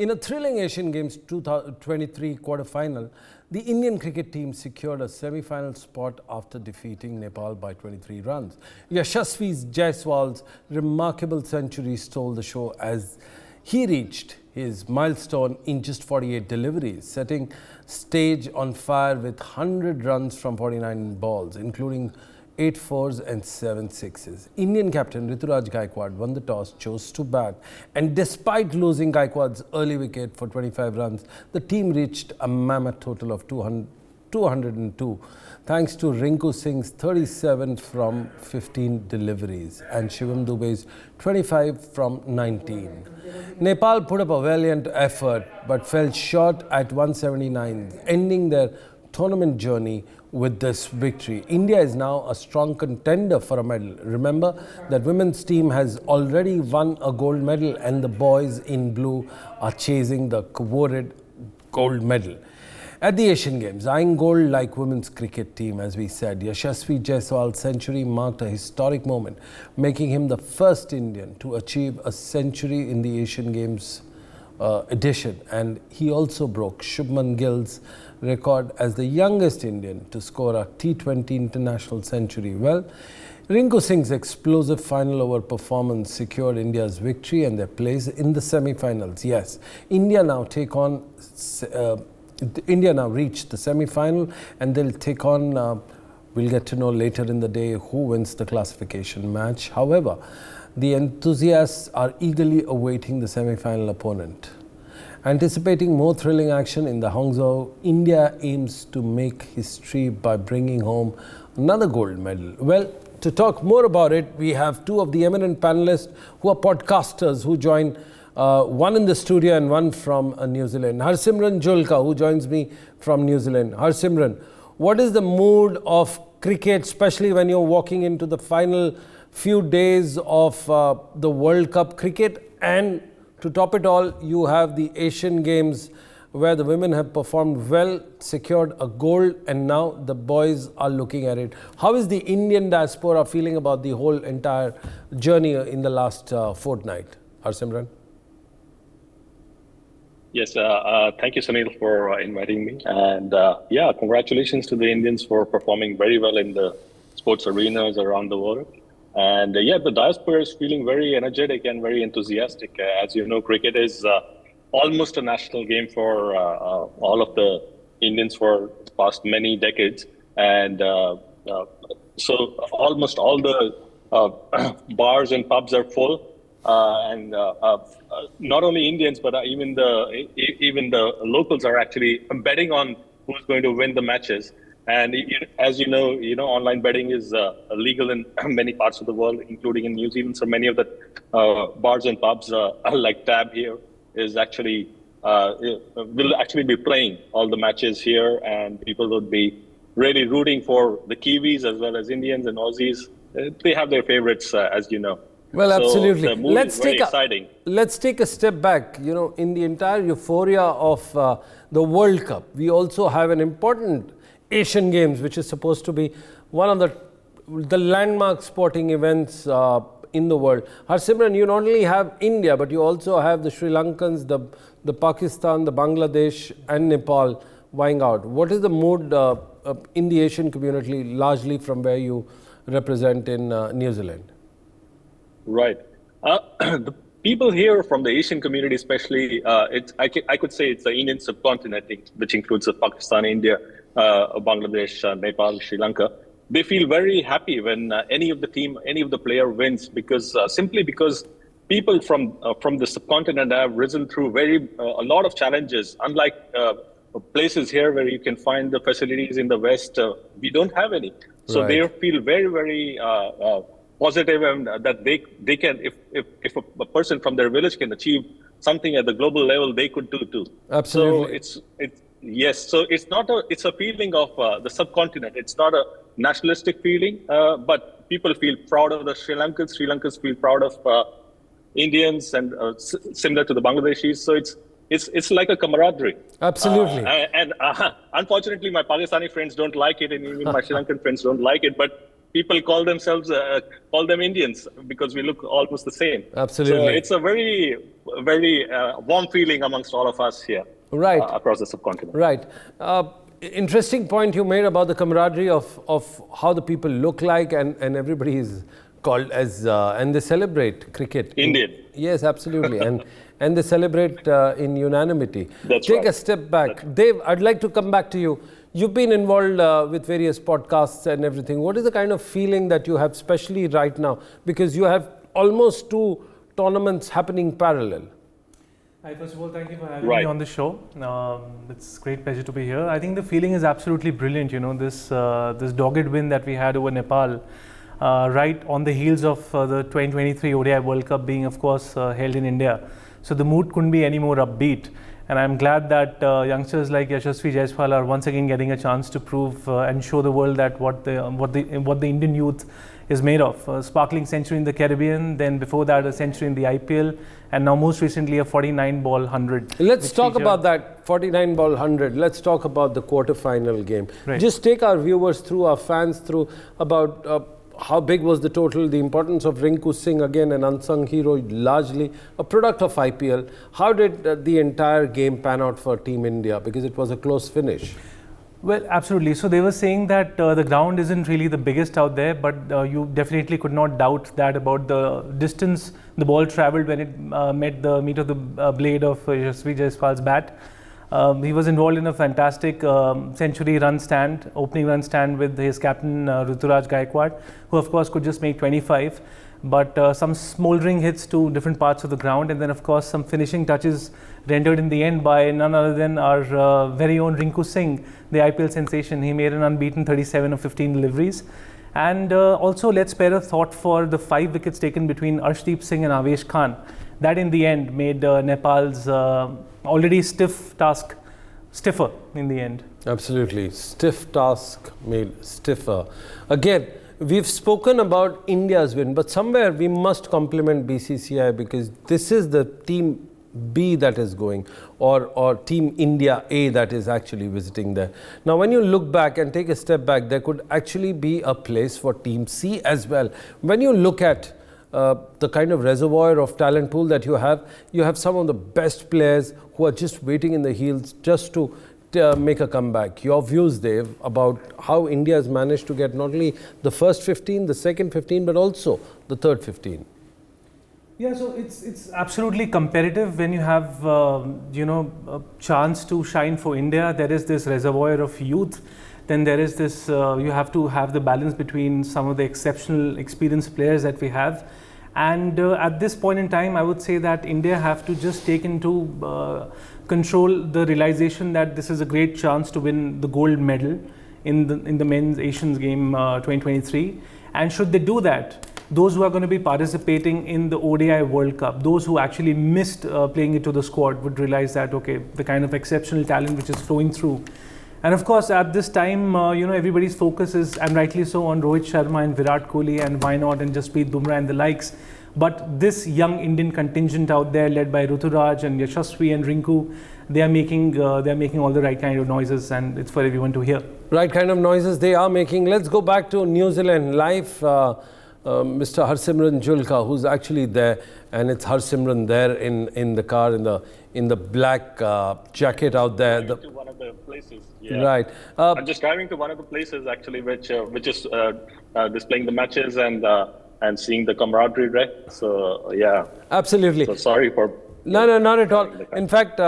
In a thrilling Asian Games 2023 quarter-final, the Indian cricket team secured a semi-final spot after defeating Nepal by 23 runs. Yashasvi Jaiswal's remarkable century stole the show as he reached his milestone in just 48 deliveries, setting stage on fire with 100 runs from 49 balls, including 8 fours and 7 sixes. Indian captain Rituraj Gaikwad won the toss, chose to bat, and despite losing Gaikwad's early wicket for 25 runs, the team reached a mammoth total of 202, thanks to Rinku Singh's 37 from 15 deliveries and Shivam Dubey's 25 from 19. Nepal put up a valiant effort but fell short at 179, ending their tournament journey with this victory. India is now a strong contender for a medal. Remember that women's team has already won a gold medal and the boys in blue are chasing the coveted gold medal. At the Asian Games, eyeing gold like women's cricket team, as we said, Yashasvi Jaiswal's century marked a historic moment, making him the first Indian to achieve a century in the Asian Games edition. And he also broke Shubman Gill's record as the youngest Indian to score a T20 international century. Well, Rinku Singh's explosive final over performance secured India's victory and their place in the semi-finals. Yes, India now reached the semi-final and they'll take on, we'll get to know later in the day who wins the classification match. However, the enthusiasts are eagerly awaiting the semi-final opponent. Anticipating more thrilling action in the Hangzhou, India aims to make history by bringing home another gold medal. Well, to talk more about it, we have two of the eminent panelists who are podcasters who join, one in the studio and one from New Zealand. Harsimran Julka, who joins me from New Zealand. Harsimran, what is the mood of cricket, especially when you're walking into the final few days of the World Cup cricket? And to top it all, you have the Asian Games where the women have performed well, secured a gold, and now the boys are looking at it. How is the Indian diaspora feeling about the whole entire journey in the last fortnight? Harsimran? Yes, thank you, Sunil, for inviting me. And yeah, congratulations to the Indians for performing very well in the sports arenas around the world. And yeah, the diaspora is feeling very energetic and very enthusiastic. As you know, cricket is almost a national game for all of the Indians for the past many decades. And so almost all the bars and pubs are full. And not only Indians, but even the locals are actually betting on who's going to win the matches. And as you know, online betting is illegal in many parts of the world, including in New Zealand. So many of the bars and pubs, like Tab here, is actually will actually be playing all the matches here, and people would be really rooting for the Kiwis as well as Indians and Aussies. They have their favorites, as you know. Well, absolutely. So the mood is very exciting. Let's take a step back. In the entire euphoria of the World Cup, we also have an important Asian Games, which is supposed to be one of the landmark sporting events in the world. Harsimran, you not only have India, but you also have the Sri Lankans, the Pakistan, the Bangladesh and Nepal vying out. What is the mood in the Asian community, largely from where you represent in New Zealand? Right. The people here from the Asian community, especially, I could say it's the Indian subcontinent, which includes Pakistan, India, Bangladesh, Nepal, Sri Lanka. They feel very happy when any of the player wins, because simply because people from the subcontinent have risen through a lot of challenges. Unlike places here where you can find the facilities in the West, we don't have any. So They feel very, very positive, and that they can, if a person from their village can achieve something at the global level, they could do too. Absolutely. So yes. So it's a feeling of the subcontinent. It's not a nationalistic feeling, but people feel proud of the Sri Lankans. Sri Lankans feel proud of Indians, and similar to the Bangladeshis. So it's like a camaraderie. Absolutely. And unfortunately, my Pakistani friends don't like it, and even my Sri Lankan friends don't like it. But people call them Indians because we look almost the same. Absolutely. So it's a very warm feeling amongst all of us here, right, across the subcontinent. Right. Interesting point you made about the camaraderie of how the people look like, and everybody is called as, and they celebrate cricket. Indian. Yes, absolutely. and they celebrate in unanimity. That's Take right. a step back. Dave, I'd like to come back to you. You've been involved with various podcasts and everything. What is the kind of feeling that you have, especially right now? Because you have almost 2 tournaments happening parallel. Hi, first of all, thank you for having me on the show. It's a great pleasure to be here. I think the feeling is absolutely brilliant. You know, this dogged win that we had over Nepal, right on the heels of the 2023 ODI World Cup being, of course, held in India. So the mood couldn't be any more upbeat. And I'm glad that youngsters like Yashasvi Jaiswal are once again getting a chance to prove and show the world that what the Indian youth is made of. A sparkling century in the Caribbean, then before that a century in the IPL, and now most recently a 49-ball 100. Let's talk about that 49-ball 100. Let's talk about the quarter-final game. Right. Just take our viewers through, our fans through, about how big was the total, the importance of Rinku Singh, again an unsung hero, largely a product of IPL. How did the entire game pan out for Team India? Because it was a close finish. Well, absolutely. So they were saying that the ground isn't really the biggest out there, but you definitely could not doubt that about the distance the ball travelled when it met the meat of the blade of Yashasvi Jaiswal's bat. He was involved in a fantastic century run stand, opening run stand with his captain Ruturaj Gaikwad, who of course could just make 25. But some smouldering hits to different parts of the ground, and then of course some finishing touches rendered in the end by none other than our very own Rinku Singh, the IPL sensation. He made an unbeaten 37 of 15 deliveries. And also let's spare a thought for the 5 wickets taken between Arshdeep Singh and Avesh Khan. That in the end made Nepal's already stiff task stiffer in the end. Absolutely. Stiff task made stiffer. Again, we've spoken about India's win, but somewhere we must compliment BCCI, because this is the Team B that is going, or Team India A that is actually visiting there. Now, when you look back and take a step back, there could actually be a place for Team C as well. When you look at the kind of reservoir of talent pool that you have some of the best players who are just waiting in the heels just to make a comeback. Your views, Dave, about how India has managed to get not only the first 15, the second 15, but also the third 15. Yeah, so it's absolutely competitive when you have a chance to shine for India. There is this reservoir of youth. Then there is this, you have to have the balance between some of the exceptional experienced players that we have. And at this point in time, I would say that India have to just take into control the realization that this is a great chance to win the gold medal in the men's Asians game 2023. And should they do that, those who are going to be participating in the ODI World Cup, those who actually missed playing it to the squad, would realize that, okay, the kind of exceptional talent which is flowing through. And of course, at this time, everybody's focus is, and rightly so, on Rohit Sharma and Virat Kohli, and why not, and Jasprit Bumrah and the likes. But this young Indian contingent out there, led by Ruturaj and Yashasvi and Rinku, they are making all the right kind of noises, and it's for everyone to hear. Right kind of noises they are making. Let's go back to New Zealand live. Mr. Harsimran Julka, who's actually there, and it's Harsimran there in the car in the black jacket out there. To one of the places. Yeah. Right. I'm just driving to one of the places actually, which is displaying the matches and seeing the camaraderie, right? So yeah. Absolutely. So sorry for. No, not at all. In fact,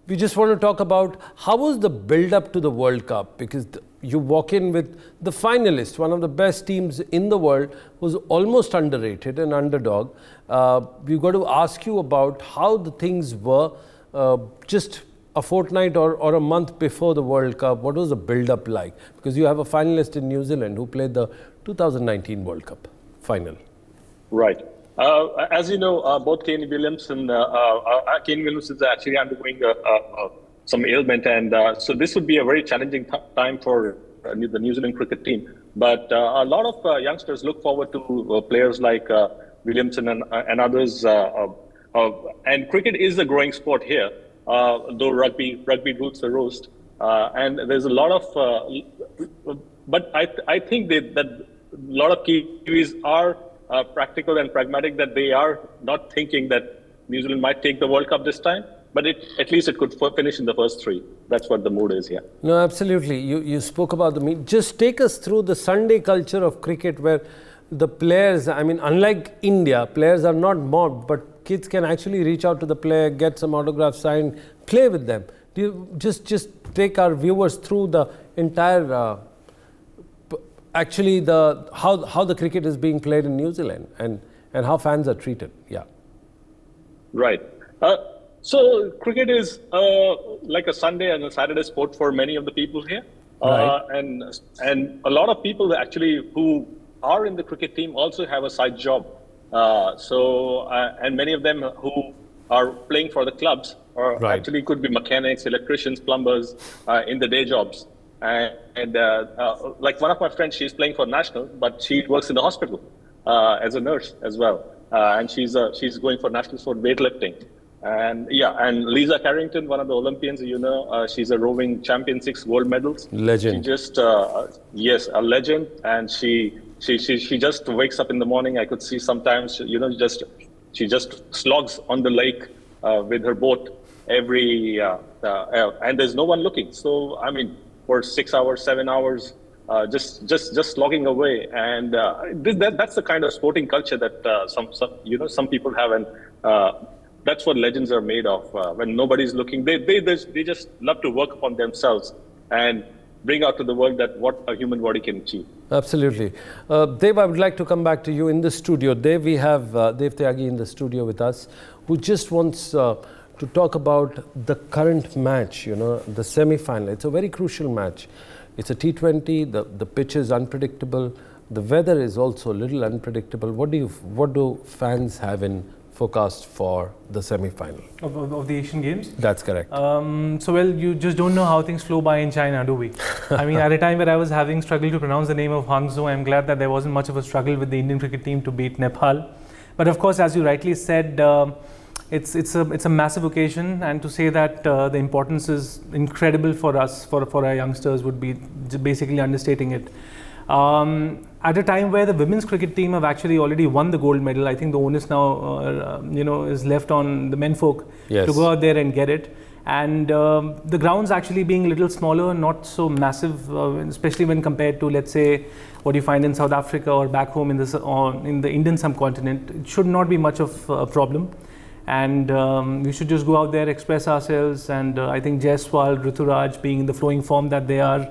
we just want to talk about how was the build-up to the World Cup, because you walk in with the finalist, one of the best teams in the world, who's almost underrated, an underdog. We've got to ask you about how the things were just a fortnight or a month before the World Cup. What was the build-up like? Because you have a finalist in New Zealand who played the 2019 World Cup final. Right. As you know, both Kane Williamson is actually undergoing some ailment, and so this would be a very challenging time for the New Zealand cricket team. But a lot of youngsters look forward to players like Williamson and others. And cricket is a growing sport here, though rugby rules the roast. And there's a lot of, but I think that lot of Kiwis are practical and pragmatic, that they are not thinking that New Zealand might take the World Cup this time, but at least it could finish in the first three. That's what the mood is here. No, absolutely. You spoke about the meet. Just take us through the Sunday culture of cricket, where the players, I mean, unlike India, players are not mobbed, but kids can actually reach out to the player, get some autographs signed, play with them. Do you just take our viewers through the entire, actually how the cricket is being played in New Zealand and how fans are treated? Yeah. Right. So cricket is like a Sunday and a Saturday sport for many of the people here. Right. And a lot of people actually who are in the cricket team also have a side job. And many of them who are playing for the clubs or Right. actually could be mechanics, electricians, plumbers in the day jobs. Like one of my friends, she's playing for national, but she works in the hospital as a nurse as well. And she's going for nationals for weightlifting. And Lisa Carrington, one of the Olympians, she's a rowing champion, 6 gold medals. Legend. She just, yes, a legend. And she just wakes up in the morning. I could see sometimes, she just slogs on the lake with her boat and there's no one looking. So, I mean, for 6 hours, 7 hours, just slogging away. And that's the kind of sporting culture that some people have. And that's what legends are made of. When nobody's looking, they just love to work upon themselves and bring out to the world that what a human body can achieve. Absolutely. Dev, I would like to come back to you in the studio. Dev, we have Dev Tyagi in the studio with us, who just wants to talk about the current match, the semi-final. It's a very crucial match. It's a T20, the pitch is unpredictable, the weather is also a little unpredictable. What do fans have in forecast for the semi-final of the Asian Games? That's correct. You just don't know how things flow by in China, do we? I mean, at a time where I was having struggled to pronounce the name of Hangzhou, I'm glad that there wasn't much of a struggle with the Indian cricket team to beat Nepal. But of course, as you rightly said, it's a massive occasion, and to say that the importance is incredible for us, for our youngsters, would be basically understating it. At a time where the women's cricket team have actually already won the gold medal, I think the onus now, is left on the menfolk to go out there and get it. And the grounds actually being a little smaller, not so massive, especially when compared to, let's say, what you find in South Africa or back home in the Indian subcontinent, it should not be much of a problem. And we should just go out there, express ourselves. And I think Jaiswal, Ruturaj being in the flowing form that they are,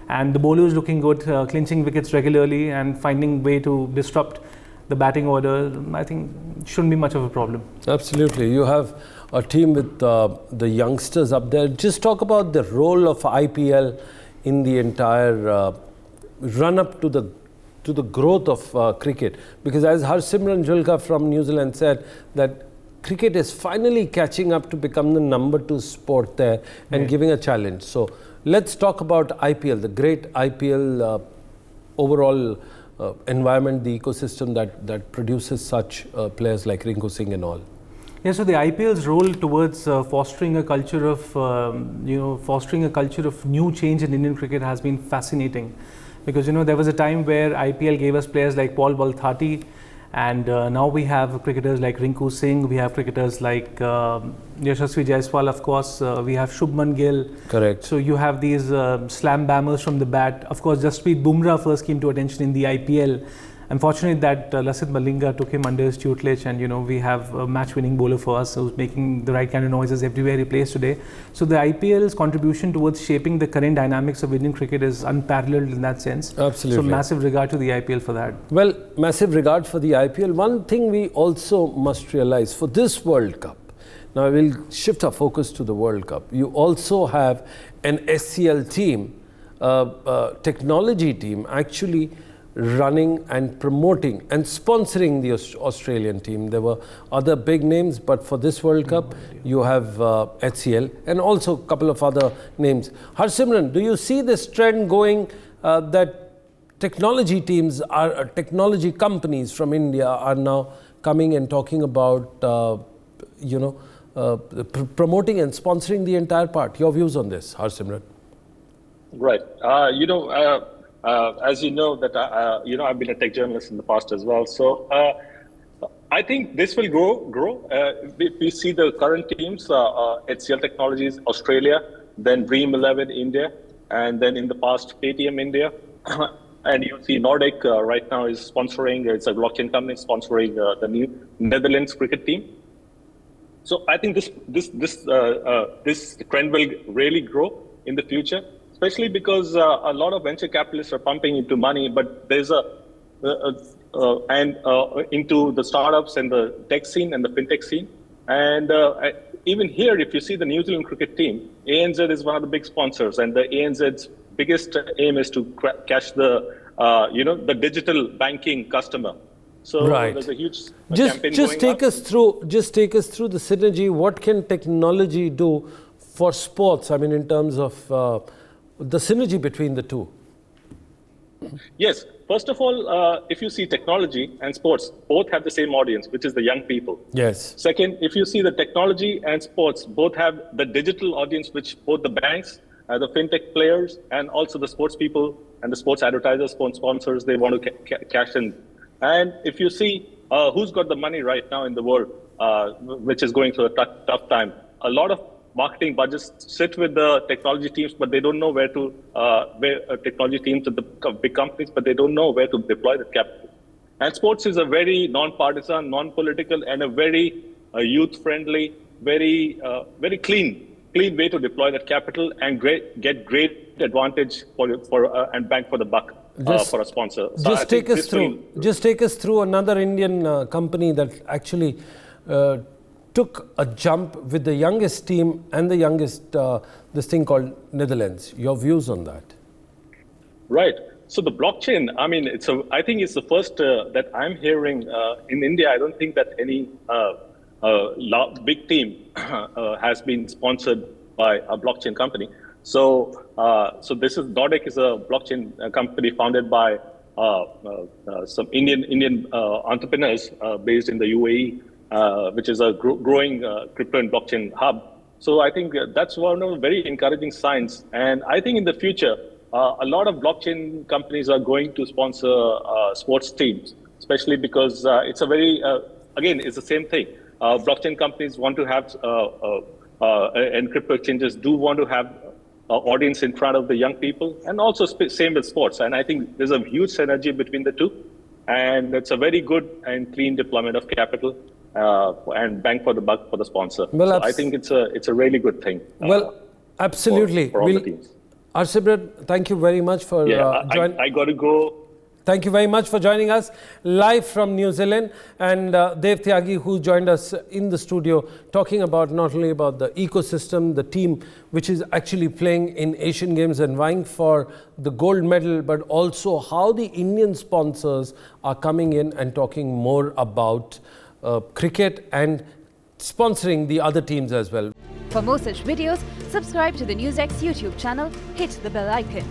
and the bowlers looking good, clinching wickets regularly and finding way to disrupt the batting order, I think it shouldn't be much of a problem. Absolutely. You have a team with the youngsters up there. Just talk about the role of IPL in the entire run-up to the growth of cricket. Because as Harsimran Julka from New Zealand said, that cricket is finally catching up to become the number 2 sport there and giving a challenge. So let's talk about IPL, the great IPL overall environment, the ecosystem that produces such players like Rinku Singh and all. Yeah, so the IPL's role towards fostering a culture of new change in Indian cricket has been fascinating, because there was a time where IPL gave us players like Paul Balthati, and now we have cricketers like Rinku Singh, we have cricketers like Yashasvi Jaiswal, of course, we have Shubman Gill. Correct. So you have these slam bammers from the bat. Of course, Jasprit Bumrah first came to attention in the IPL. Unfortunately, that Lasith Malinga took him under his tutelage, and we have a match-winning bowler for us who's making the right kind of noises everywhere he plays today. So the IPL's contribution towards shaping the current dynamics of Indian cricket is unparalleled in that sense. Absolutely. So massive regard to the IPL for that. Well, massive regard for the IPL. One thing we also must realize for this World Cup, now we'll shift our focus to the World Cup. You also have an SCL team, technology team, actually running and promoting and sponsoring the Australian team. There were other big names, but for this World Cup, you have HCL and also a couple of other names. Harsimran, do you see this trend going that technology teams, technology companies from India are now coming and talking about, promoting and sponsoring the entire part? Your views on this, Harsimran? Right. As you know, that I've been a tech journalist in the past as well. So I think this will grow. We see the current teams: HCL Technologies, Australia, then Dream 11 India, and then in the past Paytm India. And you see Nordic right now is sponsoring. It's a blockchain company sponsoring the new Netherlands cricket team. So I think this trend will really grow in the future, especially because a lot of venture capitalists are pumping into money, but there's into the startups and the tech scene and the fintech scene. And even here, if you see the New Zealand cricket team, ANZ is one of the big sponsors, and the ANZ's biggest aim is to catch the the digital banking customer. So there's a huge campaign just take us through the synergy. What can technology do for sports? I mean, in terms of the synergy between the two. Yes. First of all, if you see technology and sports, both have the same audience, which is the young people. Yes. Second, if you see the technology and sports, both have the digital audience, which both the banks, the fintech players, and also the sports people and the sports advertisers, sports sponsors, they want to cash in. And if you see who's got the money right now in the world, which is going through a tough time, a lot of marketing budgets sit with the technology teams, but they don't know where to, technology teams at the big companies, but they don't know where to deploy the capital. And sports is a very non-partisan, non-political, and a very youth-friendly, very clean way to deploy that capital and get great advantage and bang for the buck for a sponsor. So just take us through another Indian company that actually took a jump with the youngest team and the youngest this thing called Netherlands. Your views on that? Right. So the blockchain, I mean, I think it's the first that I'm hearing in India. I don't think that any big team has been sponsored by a blockchain company. So this is Nordic is a blockchain company founded by some Indian entrepreneurs based in the UAE, which is a growing crypto and blockchain hub. So I think that's one of the very encouraging signs. And I think in the future, a lot of blockchain companies are going to sponsor sports teams, especially because it's a very, again, it's the same thing. Blockchain companies want to have, and crypto exchanges do want to have audience in front of the young people, and also same with sports. And I think there's a huge synergy between the two. And it's a very good and clean deployment of capital and bang for the buck for the sponsor. Well, so I think it's a really good thing. Absolutely. For all the teams. Arshibrat, thank you very much for joining. I got to go. Thank you very much for joining us live from New Zealand, and Dev Tyagi, who joined us in the studio, talking about not only about the ecosystem, the team which is actually playing in Asian Games and vying for the gold medal, but also how the Indian sponsors are coming in and talking more about cricket and sponsoring the other teams as well. For more such videos, subscribe to the NewsX YouTube channel, hit the bell icon.